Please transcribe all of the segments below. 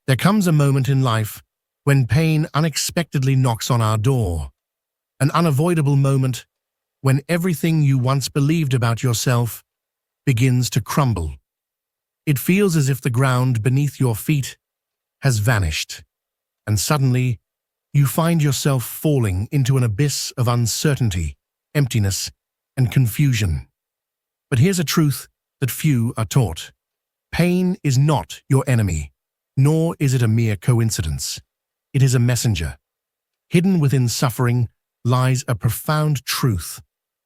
There comes a moment in life when pain unexpectedly knocks on our door, an unavoidable moment when everything you once believed about yourself begins to crumble. It feels as if the ground beneath your feet has vanished, and suddenly you find yourself falling into an abyss of uncertainty, emptiness, and confusion. But here's a truth that few are taught. Pain is not your enemy, nor is it a mere coincidence. It is a messenger. Hidden within suffering lies a profound truth,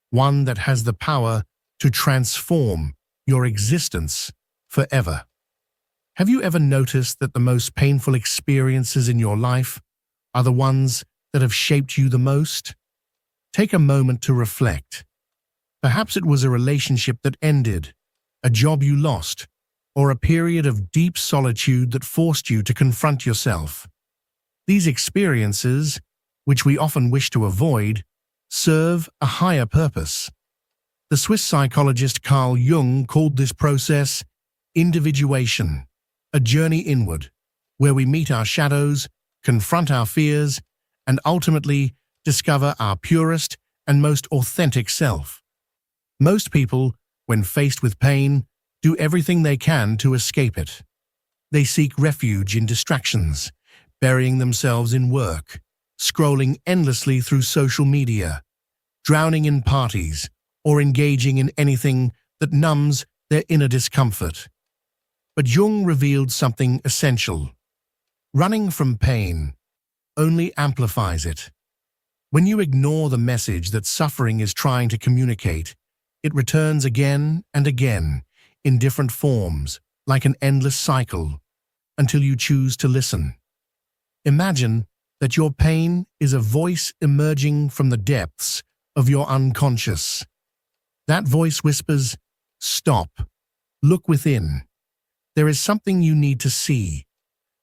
one that has the power to transform your existence forever. Have you ever noticed that the most painful experiences in your life are the ones that have shaped you the most? Take a moment to reflect. Perhaps it was a relationship that ended, a job you lost, or a period of deep solitude that forced you to confront yourself. These experiences, which we often wish to avoid, serve a higher purpose. The Swiss psychologist Carl Jung called this process individuation, a journey inward, where we meet our shadows, confront our fears, and ultimately discover our purest and most authentic self. Most people, when faced with pain, do everything they can to escape it. They seek refuge in distractions, burying themselves in work, scrolling endlessly through social media, drowning in parties, or engaging in anything that numbs their inner discomfort. But Jung revealed something essential. Running from pain only amplifies it. When you ignore the message that suffering is trying to communicate, it returns again and again in different forms, like an endless cycle, until you choose to listen. Imagine that your pain is a voice emerging from the depths of your unconscious. That voice whispers, "Stop. Look within. There is something you need to see,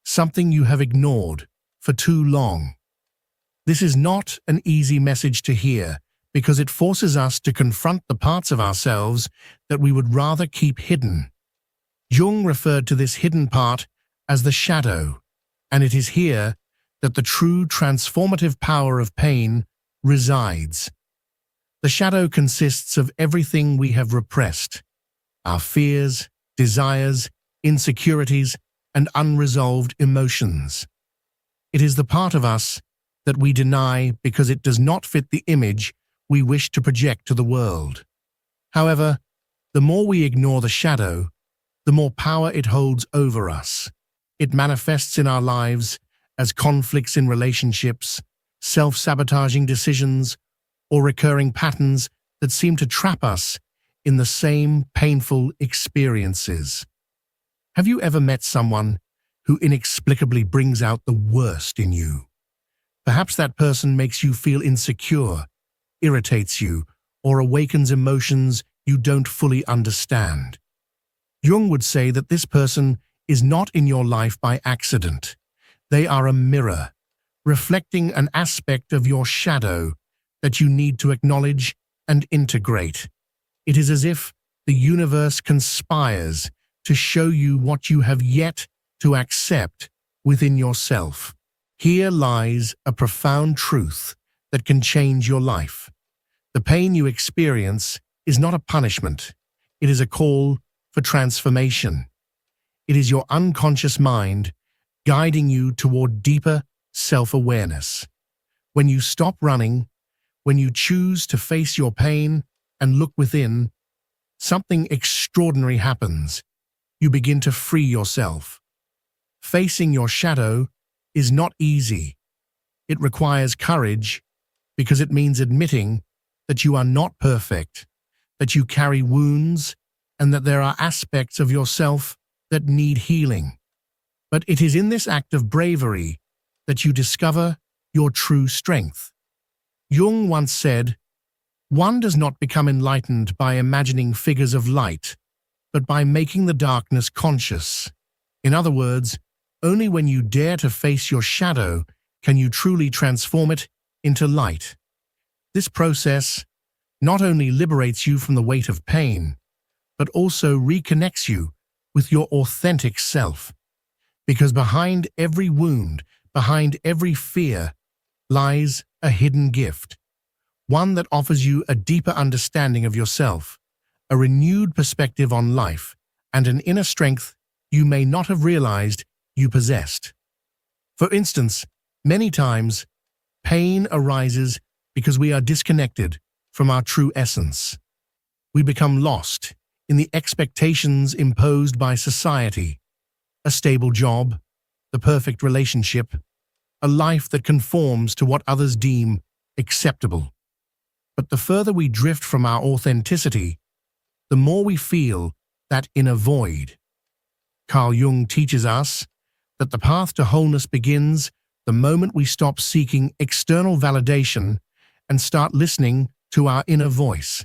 something you have ignored for too long." This is not an easy message to hear because it forces us to confront the parts of ourselves that we would rather keep hidden. Jung referred to this hidden part as the shadow, and it is here that the true transformative power of pain resides. The shadow consists of everything we have repressed: our fears, desires, insecurities, and unresolved emotions. It is the part of us that we deny because it does not fit the image we wish to project to the world. However, the more we ignore the shadow, the more power it holds over us. It manifests in our lives as conflicts in relationships, self-sabotaging decisions, or recurring patterns that seem to trap us in the same painful experiences. Have you ever met someone who inexplicably brings out the worst in you? Perhaps that person makes you feel insecure, irritates you, or awakens emotions you don't fully understand. Jung would say that this person is not in your life by accident. They are a mirror, reflecting an aspect of your shadow that you need to acknowledge and integrate. It is as if the universe conspires to show you what you have yet to accept within yourself. Here lies a profound truth that can change your life. The pain you experience is not a punishment. It is a call for transformation. It is your unconscious mind guiding you toward deeper self-awareness. When you stop running, when you choose to face your pain and look within, something extraordinary happens. You begin to free yourself. Facing your shadow is not easy. It requires courage because it means admitting that you are not perfect, that you carry wounds, and that there are aspects of yourself that need healing. But it is in this act of bravery that you discover your true strength. Jung once said, "One does not become enlightened by imagining figures of light, but by making the darkness conscious." In other words, only when you dare to face your shadow can you truly transform it into light. This process not only liberates you from the weight of pain, but also reconnects you with your authentic self. Because behind every wound, behind every fear, lies a hidden gift, one that offers you a deeper understanding of yourself, a renewed perspective on life, and an inner strength you may not have realized you possessed. For instance, many times, pain arises because we are disconnected from our true essence. We become lost in the expectations imposed by society, a stable job, the perfect relationship, a life that conforms to what others deem acceptable. But the further we drift from our authenticity, the more we feel that inner void. Carl Jung teaches us that the path to wholeness begins the moment we stop seeking external validation and start listening to our inner voice.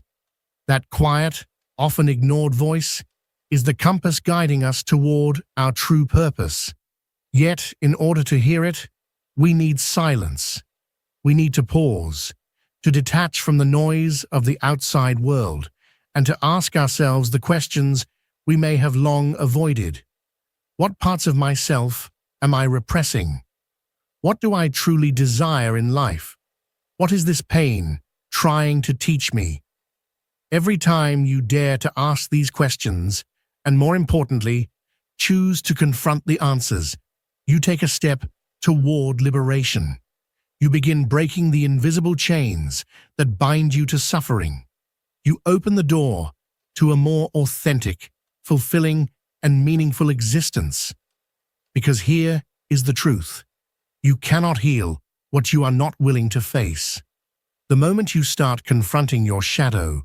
That quiet, often ignored voice is the compass guiding us toward our true purpose. Yet, in order to hear it, we need silence. We need to pause, to detach from the noise of the outside world, and to ask ourselves the questions we may have long avoided. What parts of myself am I repressing? What do I truly desire in life? What is this pain trying to teach me? Every time you dare to ask these questions, and more importantly, choose to confront the answers, you take a step toward liberation. You begin breaking the invisible chains that bind you to suffering. You open the door to a more authentic, fulfilling, and meaningful existence. Because here is the truth. You cannot heal what you are not willing to face. The moment you start confronting your shadow,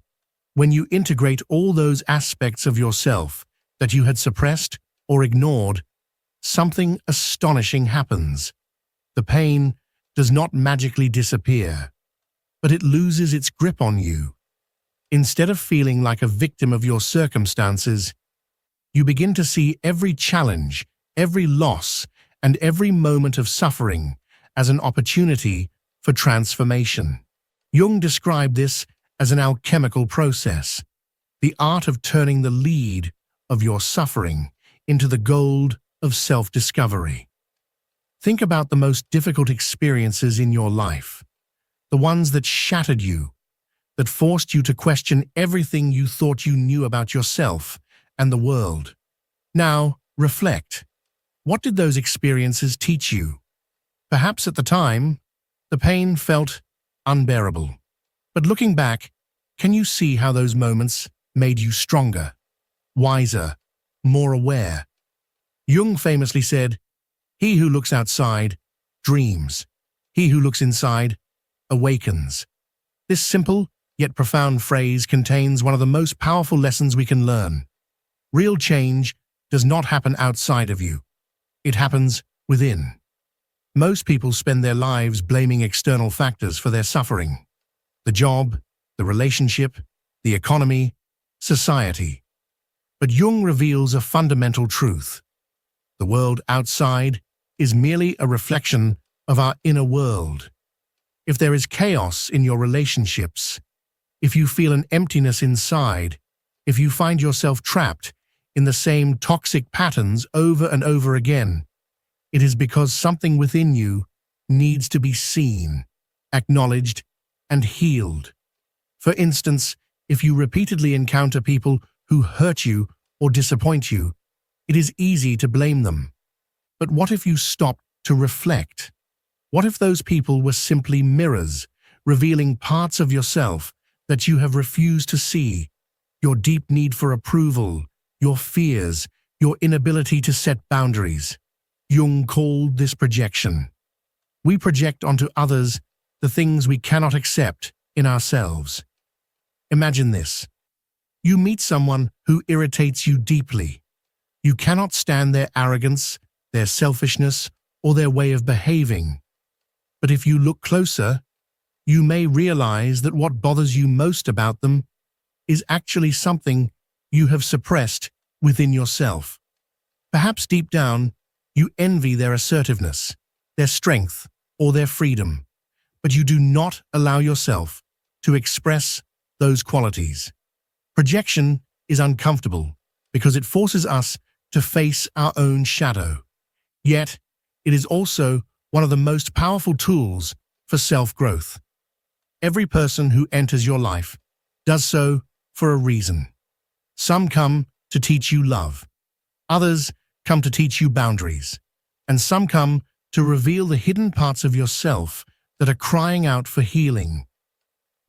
when you integrate all those aspects of yourself that you had suppressed or ignored, something astonishing happens. The pain does not magically disappear, but it loses its grip on you. Instead of feeling like a victim of your circumstances, you begin to see every challenge, every loss, and every moment of suffering as an opportunity for transformation. Jung described this as an alchemical process, the art of turning the lead of your suffering into the gold of self-discovery. Think about the most difficult experiences in your life, the ones that shattered you, that forced you to question everything you thought you knew about yourself and the world. Now, reflect. What did those experiences teach you? Perhaps at the time, the pain felt unbearable. But looking back, can you see how those moments made you stronger, wiser, more aware? Jung famously said, "He who looks outside dreams. He who looks inside awakens." This simple yet profound phrase contains one of the most powerful lessons we can learn. Real change does not happen outside of you. It happens within. Most people spend their lives blaming external factors for their suffering. The job, the relationship, the economy, society. But Jung reveals a fundamental truth. The world outside is merely a reflection of our inner world. If there is chaos in your relationships, if you feel an emptiness inside, if you find yourself trapped in the same toxic patterns over and over again, it is because something within you needs to be seen, acknowledged, and healed. For instance, if you repeatedly encounter people who hurt you or disappoint you, it is easy to blame them. But what if you stopped to reflect? What if those people were simply mirrors, revealing parts of yourself that you have refused to see? Your deep need for approval, your fears, your inability to set boundaries. Jung called this projection. We project onto others the things we cannot accept in ourselves. Imagine this. You meet someone who irritates you deeply. You cannot stand their arrogance, their selfishness, or their way of behaving. But if you look closer, you may realize that what bothers you most about them is actually something you have suppressed within yourself. Perhaps deep down, you envy their assertiveness, their strength, or their freedom, but you do not allow yourself to express those qualities. Projection is uncomfortable because it forces us to face our own shadow. Yet, it is also one of the most powerful tools for self-growth. Every person who enters your life does so for a reason. Some come to teach you love. Others come to teach you boundaries. And some come to reveal the hidden parts of yourself that are crying out for healing.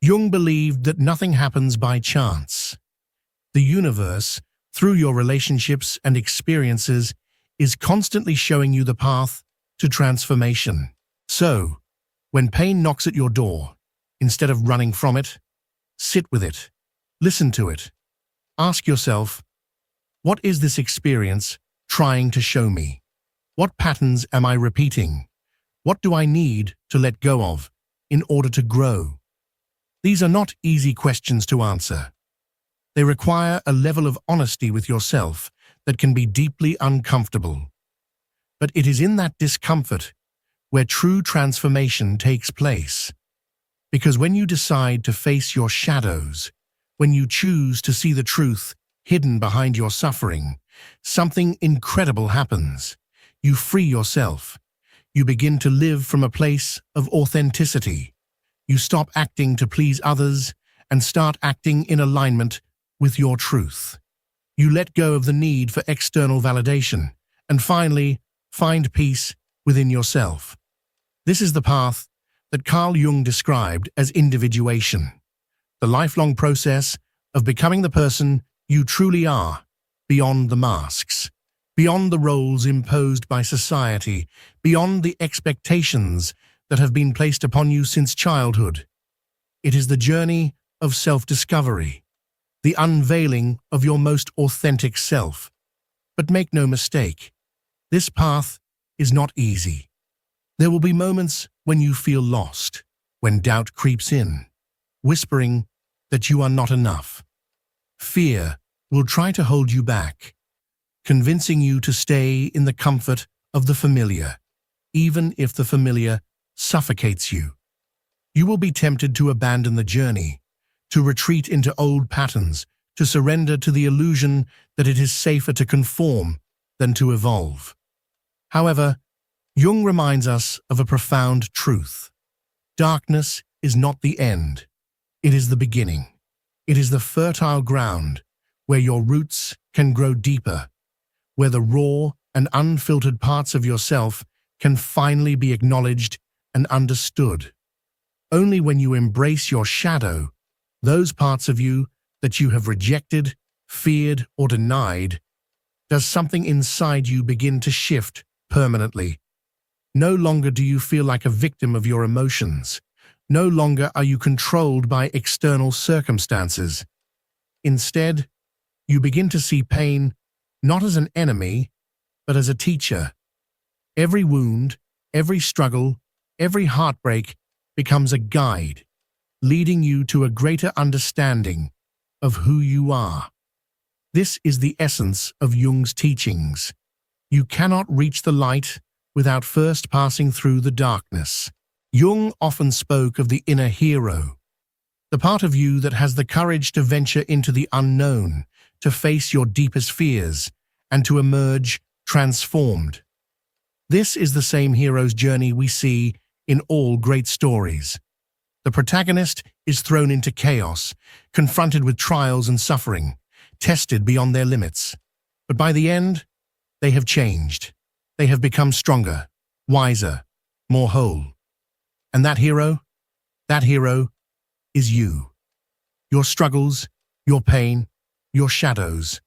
Jung believed that nothing happens by chance. The universe, through your relationships and experiences, is constantly showing you the path to transformation. So, when pain knocks at your door, instead of running from it, sit with it, listen to it. Ask yourself, what is this experience trying to show me? What patterns am I repeating? What do I need to let go of in order to grow? These are not easy questions to answer. They require a level of honesty with yourself that can be deeply uncomfortable. But it is in that discomfort where true transformation takes place. Because when you decide to face your shadows, when you choose to see the truth hidden behind your suffering, something incredible happens. You free yourself. You begin to live from a place of authenticity. You stop acting to please others and start acting in alignment with your truth. You let go of the need for external validation and finally find peace within yourself. This is the path that Carl Jung described as individuation, the lifelong process of becoming the person you truly are, beyond the masks, beyond the roles imposed by society, beyond the expectations that have been placed upon you since childhood. It is the journey of self-discovery, the unveiling of your most authentic self. But make no mistake, this path is not easy. There will be moments when you feel lost, when doubt creeps in, whispering that you are not enough. Fear will try to hold you back, convincing you to stay in the comfort of the familiar, even if the familiar suffocates you. You will be tempted to abandon the journey, to retreat into old patterns, to surrender to the illusion that it is safer to conform than to evolve. However, Jung reminds us of a profound truth. Darkness is not the end. It is the beginning. It is the fertile ground where your roots can grow deeper, where the raw and unfiltered parts of yourself can finally be acknowledged and understood. Only when you embrace your shadow, those parts of you that you have rejected, feared, or denied, does something inside you begin to shift permanently. No longer do you feel like a victim of your emotions. No longer are you controlled by external circumstances. Instead, you begin to see pain not as an enemy, but as a teacher. Every wound, every struggle, every heartbreak becomes a guide, leading you to a greater understanding of who you are. This is the essence of Jung's teachings. You cannot reach the light without first passing through the darkness. Jung often spoke of the inner hero, the part of you that has the courage to venture into the unknown, to face your deepest fears, and to emerge transformed. This is the same hero's journey we see in all great stories. The protagonist is thrown into chaos, confronted with trials and suffering, tested beyond their limits. But by the end, they have changed. They have become stronger, wiser, more whole. And that hero is you. Your struggles, your pain, your shadows,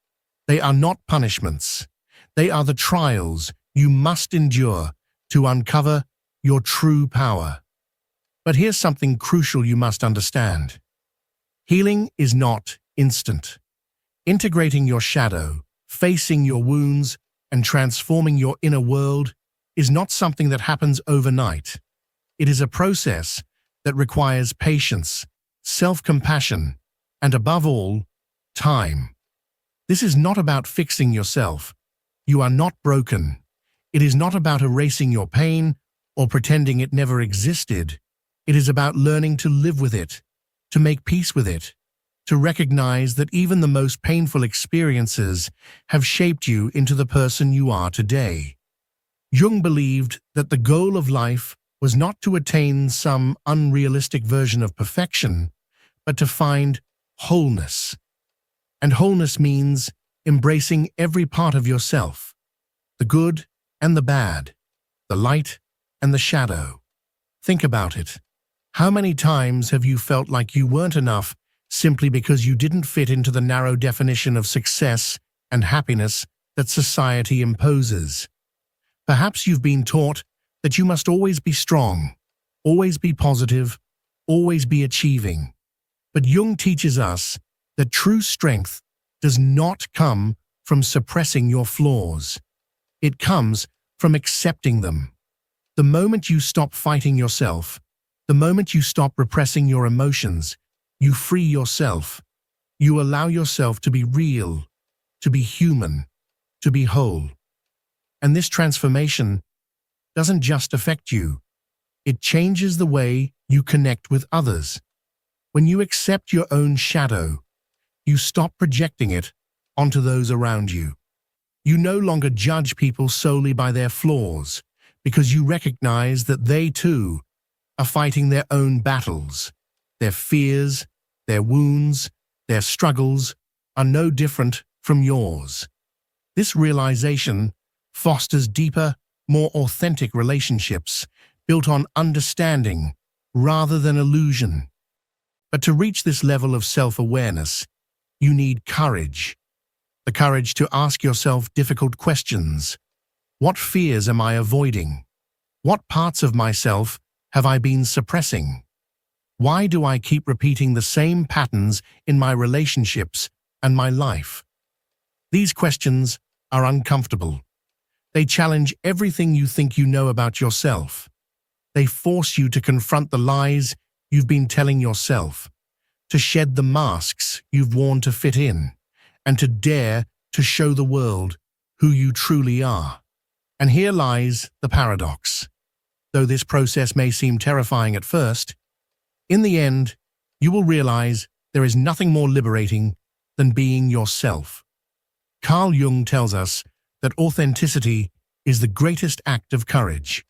they are not punishments. They are the trials you must endure to uncover your true power. But here's something crucial you must understand. Healing is not instant. Integrating your shadow, facing your wounds, and transforming your inner world is not something that happens overnight. It is a process that requires patience, self-compassion, and above all, time. This is not about fixing yourself. You are not broken. It is not about erasing your pain or pretending it never existed. It is about learning to live with it, to make peace with it, to recognize that even the most painful experiences have shaped you into the person you are today. Jung believed that the goal of life was not to attain some unrealistic version of perfection, but to find wholeness. And wholeness means embracing every part of yourself, the good and the bad, the light and the shadow. Think about it. How many times have you felt like you weren't enough simply because you didn't fit into the narrow definition of success and happiness that society imposes? Perhaps you've been taught that you must always be strong, always be positive, always be achieving. But Jung teaches us that true strength does not come from suppressing your flaws. It comes from accepting them. The moment you stop fighting yourself, the moment you stop repressing your emotions, you free yourself. You allow yourself to be real, to be human, to be whole. And this transformation doesn't just affect you. It changes the way you connect with others. When you accept your own shadow, you stop projecting it onto those around you. You no longer judge people solely by their flaws, because you recognize that they too are fighting their own battles. Their fears, their wounds, their struggles are no different from yours. This realization fosters deeper, more authentic relationships built on understanding rather than illusion. But to reach this level of self-awareness, you need courage. The courage to ask yourself difficult questions. What fears am I avoiding? What parts of myself have I been suppressing? Why do I keep repeating the same patterns in my relationships and my life? These questions are uncomfortable. They challenge everything you think you know about yourself. They force you to confront the lies you've been telling yourself, to shed the masks you've worn to fit in, and to dare to show the world who you truly are. And here lies the paradox. Though this process may seem terrifying at first, in the end, you will realize there is nothing more liberating than being yourself. Carl Jung tells us that authenticity is the greatest act of courage.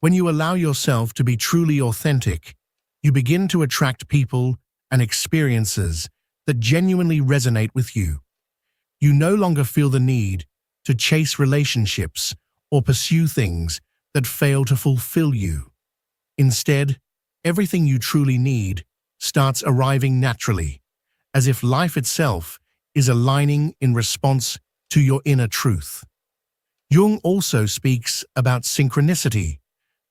When you allow yourself to be truly authentic, you begin to attract people and experiences that genuinely resonate with you. You no longer feel the need to chase relationships or pursue things that fail to fulfill you. Instead, everything you truly need starts arriving naturally, as if life itself is aligning in response to your inner truth. Jung also speaks about synchronicity,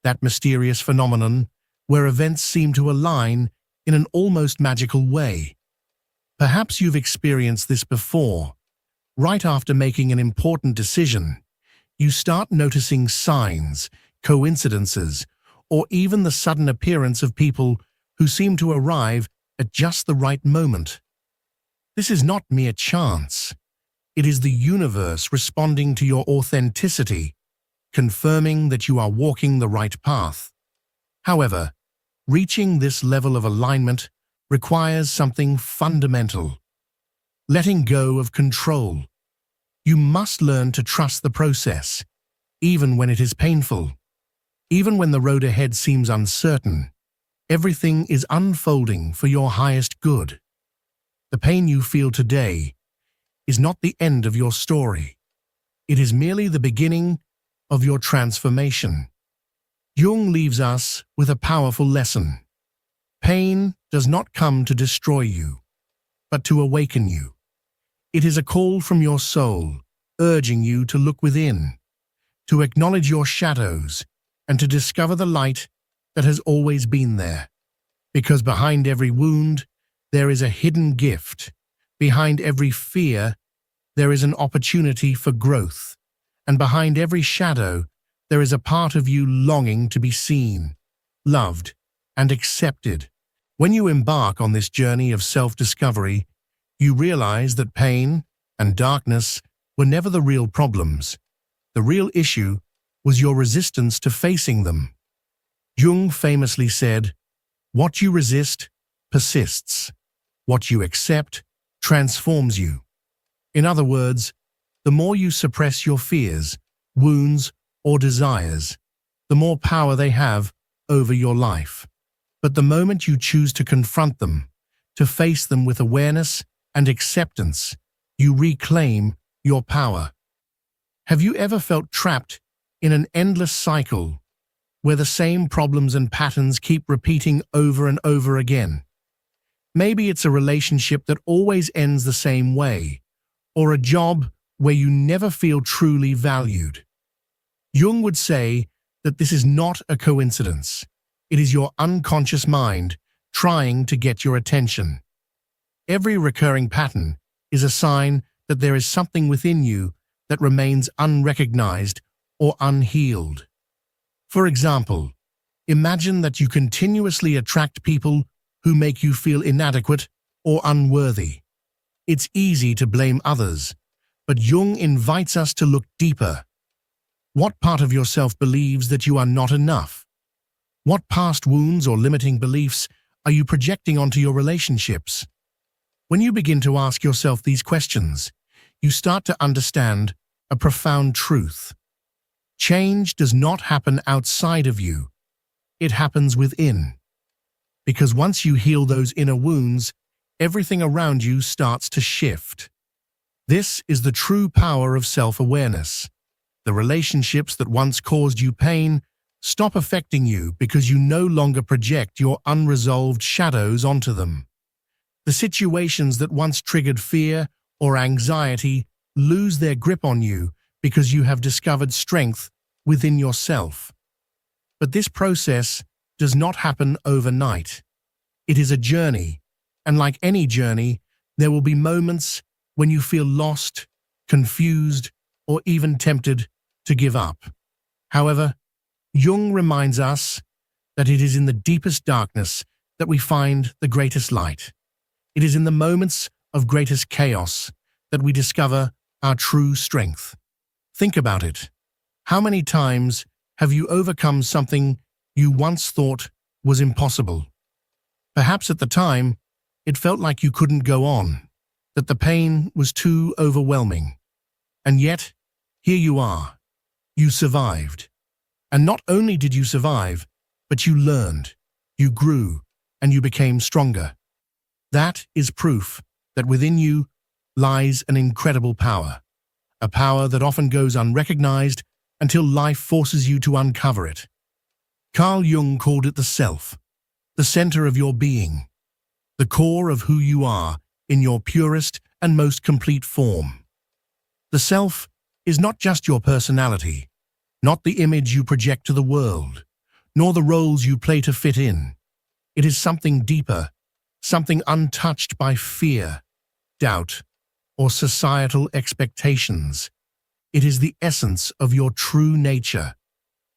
that mysterious phenomenon where events seem to align in an almost magical way. Perhaps you've experienced this before. Right after making an important decision, you start noticing signs, coincidences, or even the sudden appearance of people who seem to arrive at just the right moment. This is not mere chance. It is the universe responding to your authenticity, confirming that you are walking the right path. However, reaching this level of alignment requires something fundamental: letting go of control. You must learn to trust the process, even when it is painful. Even when the road ahead seems uncertain, everything is unfolding for your highest good. The pain you feel today is not the end of your story. It is merely the beginning of your transformation. Jung leaves us with a powerful lesson. Pain does not come to destroy you, but to awaken you. It is a call from your soul, urging you to look within, to acknowledge your shadows, and to discover the light that has always been there. Because behind every wound, there is a hidden gift. Behind every fear, there is an opportunity for growth. And behind every shadow, there is a part of you longing to be seen, loved, and accepted. When you embark on this journey of self-discovery, you realize that pain and darkness were never the real problems. The real issue was your resistance to facing them. Jung famously said, "What you resist persists. What you accept transforms you." In other words, the more you suppress your fears, wounds, or desires, the more power they have over your life. But the moment you choose to confront them, to face them with awareness and acceptance, you reclaim your power. Have you ever felt trapped in an endless cycle where the same problems and patterns keep repeating over and over again? Maybe it's a relationship that always ends the same way, or a job where you never feel truly valued. Jung would say that this is not a coincidence. It is your unconscious mind trying to get your attention. Every recurring pattern is a sign that there is something within you that remains unrecognized or unhealed. For example, imagine that you continuously attract people who make you feel inadequate or unworthy. It's easy to blame others, but Jung invites us to look deeper. What part of yourself believes that you are not enough? What past wounds or limiting beliefs are you projecting onto your relationships? When you begin to ask yourself these questions, you start to understand a profound truth. Change does not happen outside of you. It happens within. Because once you heal those inner wounds, everything around you starts to shift. This is the true power of self-awareness. The relationships that once caused you pain stop affecting you because you no longer project your unresolved shadows onto them. The situations that once triggered fear or anxiety lose their grip on you because you have discovered strength within yourself. But this process does not happen overnight. It is a journey, and like any journey, there will be moments when you feel lost, confused, or even tempted to give up. However, Jung reminds us that it is in the deepest darkness that we find the greatest light. It is in the moments of greatest chaos that we discover our true strength. Think about it. How many times have you overcome something you once thought was impossible? Perhaps at the time, it felt like you couldn't go on, that the pain was too overwhelming. And yet, here you are. You survived. And not only did you survive, but you learned, you grew, and you became stronger. That is proof that within you lies an incredible power, a power that often goes unrecognized until life forces you to uncover it. Carl Jung called it the self, the center of your being, the core of who you are in your purest and most complete form. The self is not just your personality, not the image you project to the world, nor the roles you play to fit in. It is something deeper, something untouched by fear, doubt, or societal expectations. It is the essence of your true nature,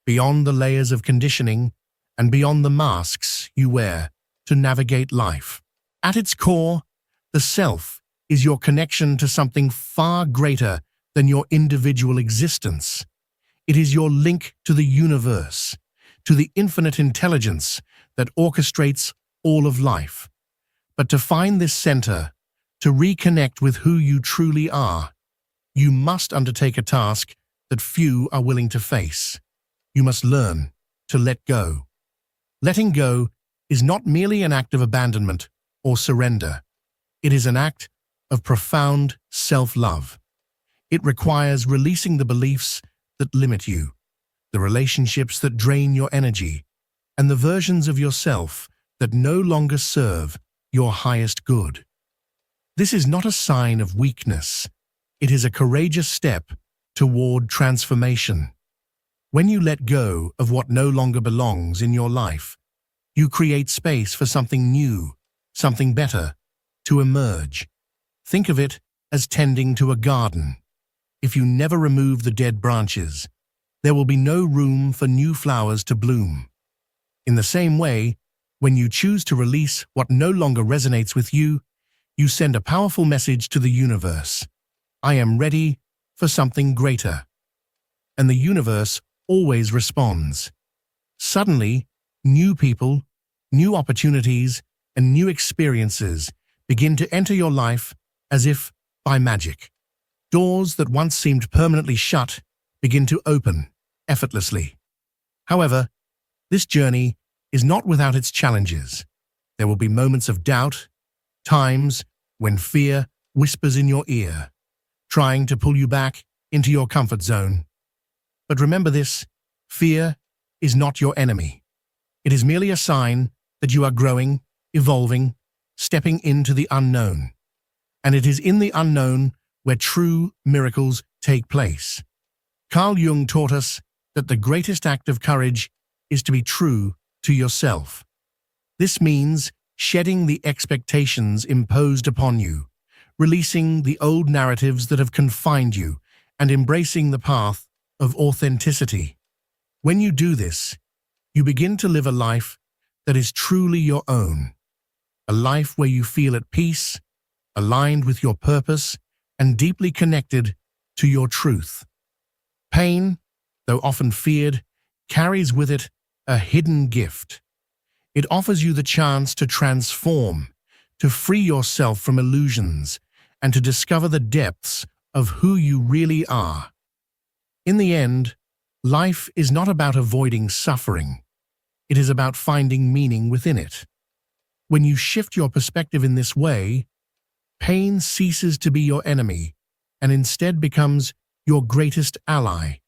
beyond the layers of conditioning and beyond the masks you wear to navigate life. At its core, the self is your connection to something far greater than your individual existence. It is your link to the universe, to the infinite intelligence that orchestrates all of life. But to find this center, to reconnect with who you truly are, you must undertake a task that few are willing to face. You must learn to let go. Letting go is not merely an act of abandonment or surrender. It is an act of profound self-love. It requires releasing the beliefs that limit you, the relationships that drain your energy, and the versions of yourself that no longer serve your highest good. This is not a sign of weakness. It is a courageous step toward transformation. When you let go of what no longer belongs in your life, you create space for something new, something better, to emerge. Think of it as tending to a garden. If you never remove the dead branches, there will be no room for new flowers to bloom. In the same way, when you choose to release what no longer resonates with you, you send a powerful message to the universe. I am ready for something greater. And the universe always responds. Suddenly, new people, new opportunities, and new experiences begin to enter your life as if by magic. Doors that once seemed permanently shut begin to open, effortlessly. However, this journey is not without its challenges. There will be moments of doubt, times when fear whispers in your ear, trying to pull you back into your comfort zone. But remember this, fear is not your enemy. It is merely a sign that you are growing, evolving, stepping into the unknown. And it is in the unknown where true miracles take place. Carl Jung taught us that the greatest act of courage is to be true to yourself. This means shedding the expectations imposed upon you, releasing the old narratives that have confined you, and embracing the path of authenticity. When you do this, you begin to live a life that is truly your own, a life where you feel at peace, aligned with your purpose, and deeply connected to your truth. Pain, though often feared, carries with it a hidden gift. It offers you the chance to transform, to free yourself from illusions, and to discover the depths of who you really are. In the end, life is not about avoiding suffering. It is about finding meaning within it. When you shift your perspective in this way, pain ceases to be your enemy and instead becomes your greatest ally.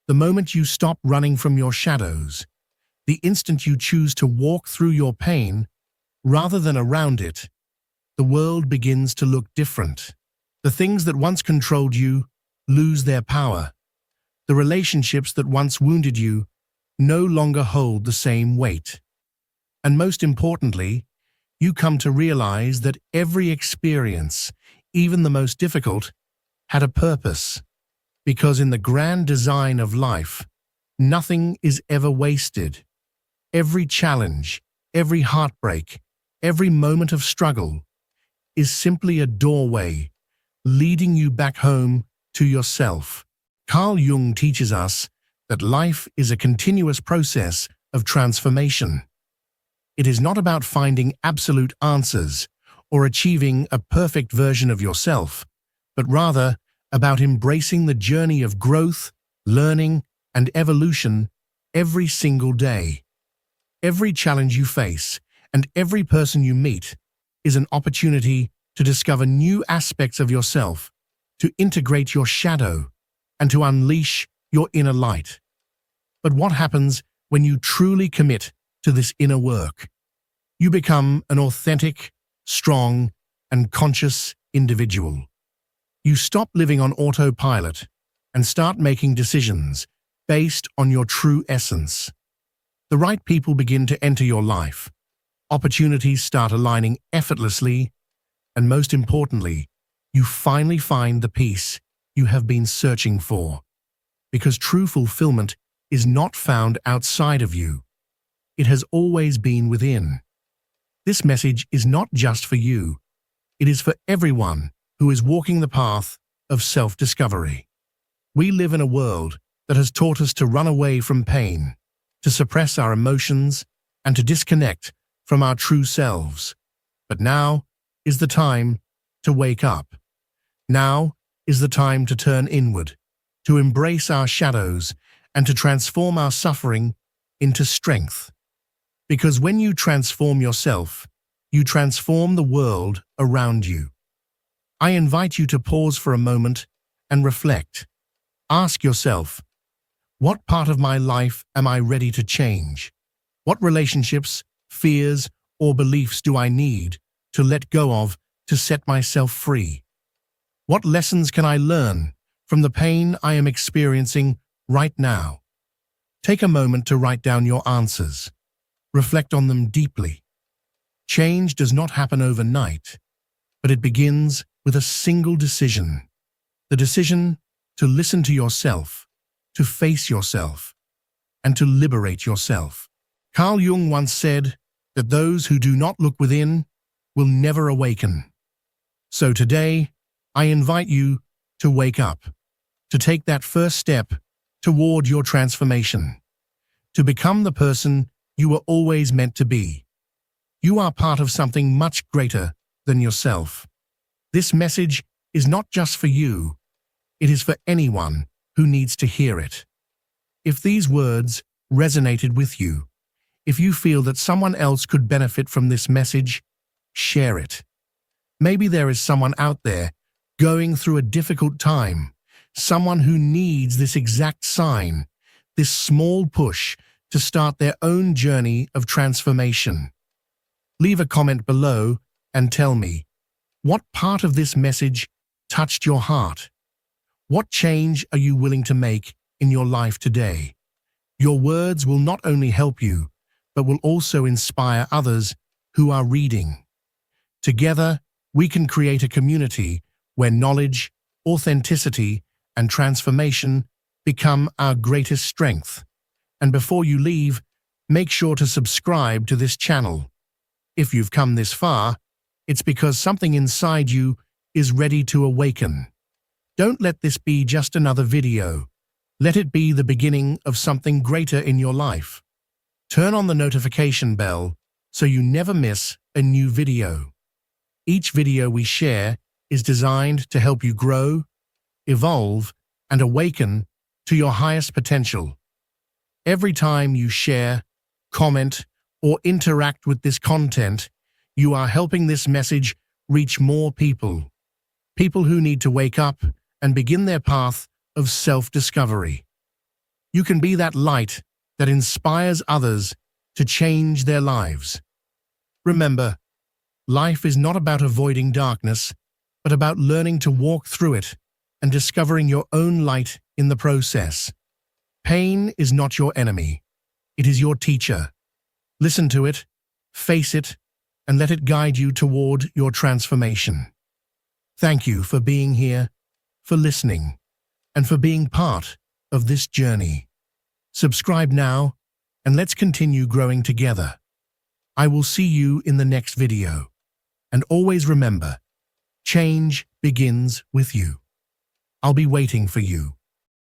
The moment you stop running from your shadows, the instant you choose to walk through your pain rather than around it, the world begins to look different. The things that once controlled you lose their power. The relationships that once wounded you no longer hold the same weight. And most importantly, you come to realize that every experience, even the most difficult, had a purpose. Because in the grand design of life, nothing is ever wasted. Every challenge, every heartbreak, every moment of struggle is simply a doorway leading you back home to yourself. Carl Jung teaches us that life is a continuous process of transformation. It is not about finding absolute answers or achieving a perfect version of yourself, but rather about embracing the journey of growth, learning, and evolution every single day. Every challenge you face and every person you meet is an opportunity to discover new aspects of yourself, to integrate your shadow, and to unleash your inner light. But what happens when you truly commit to this inner work? You become an authentic, strong, and conscious individual. You stop living on autopilot and start making decisions based on your true essence. The right people begin to enter your life. Opportunities start aligning effortlessly, and most importantly, you finally find the peace you have been searching for. Because true fulfillment is not found outside of you. It has always been within. This message is not just for you. It is for everyone who is walking the path of self-discovery. We live in a world that has taught us to run away from pain, to suppress our emotions, and to disconnect from our true selves. But now is the time to wake up. Now is the time to turn inward, to embrace our shadows, and to transform our suffering into strength. Because when you transform yourself, you transform the world around you. I invite you to pause for a moment and reflect. Ask yourself, what part of my life am I ready to change? What relationships, fears, or beliefs do I need to let go of to set myself free? What lessons can I learn from the pain I am experiencing right now? Take a moment to write down your answers. Reflect on them deeply. Change does not happen overnight, but it begins with a single decision. The decision to listen to yourself, to face yourself, and to liberate yourself. Carl Jung once said that those who do not look within will never awaken. So today, I invite you to wake up, to take that first step toward your transformation, to become the person you were always meant to be. You are part of something much greater than yourself. This message is not just for you, it is for anyone who needs to hear it. If these words resonated with you, if you feel that someone else could benefit from this message, share it. Maybe there is someone out there going through a difficult time, someone who needs this exact sign, this small push to start their own journey of transformation. Leave a comment below and tell me, what part of this message touched your heart? What change are you willing to make in your life today? Your words will not only help you, but will also inspire others who are reading. Together, we can create a community where knowledge, authenticity, and transformation become our greatest strength. And before you leave, make sure to subscribe to this channel. If you've come this far, it's because something inside you is ready to awaken. Don't let this be just another video. Let it be the beginning of something greater in your life. Turn on the notification bell so you never miss a new video. Each video we share is designed to help you grow, evolve, and awaken to your highest potential. Every time you share, comment, or interact with this content, you are helping this message reach more people. People who need to wake up and begin their path of self-discovery. You can be that light that inspires others to change their lives. Remember, life is not about avoiding darkness, but about learning to walk through it and discovering your own light in the process. Pain is not your enemy. It is your teacher. Listen to it, face it, and let it guide you toward your transformation. Thank you for being here, for listening, and for being part of this journey. Subscribe now, and let's continue growing together. I will see you in the next video. And always remember, change begins with you. I'll be waiting for you.